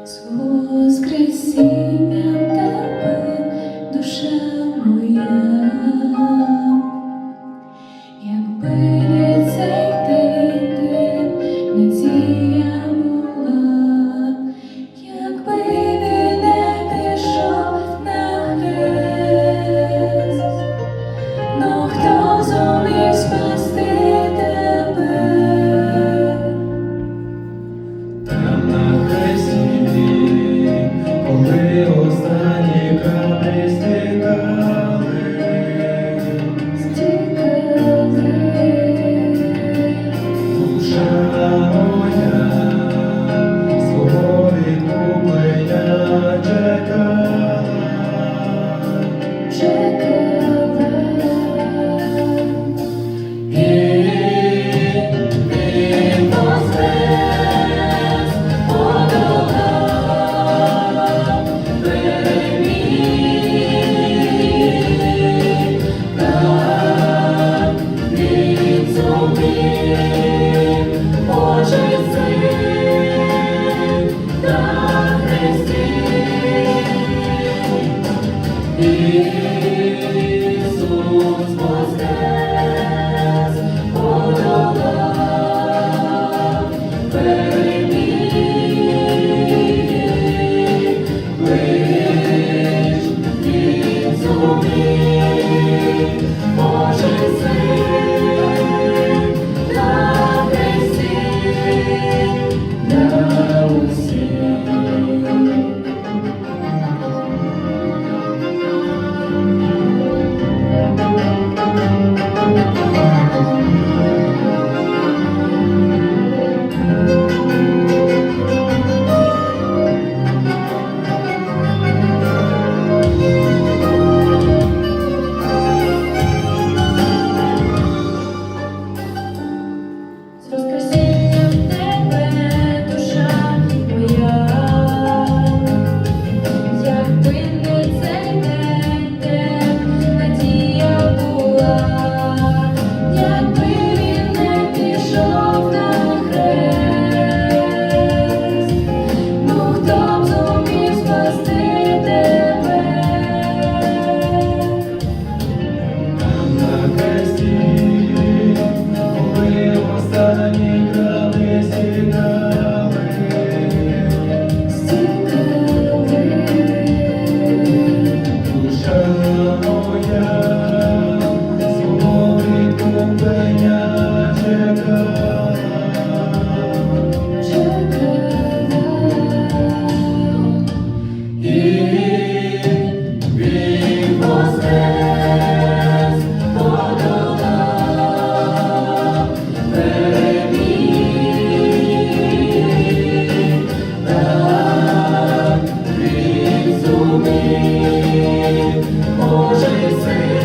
З воскресінням тебе, душа моя, якби не цей день, надія була, якби він не пішов на хрест, но хто зумів спасти тебе? Там на хресті, коли останні краплі стікали, душа моя свого відкуплення чекала. І він воскрес, подолав, переміг, так він зумів, Божий Син на хресті. Ісус воскрес, подолав, переміг, лиш він зумів, Божий Син на хресті для усіх. З воскресінням тебе, душа моя, якби не цей день, де надія була, якби він не пішов на хрест, ну хто б зумів спасти тебе? Там на хресті, коли останні краплі стікали, душа моя свого відкуплення чекала. І він воскрес, подолав, переміг, так він зумів, Божий Син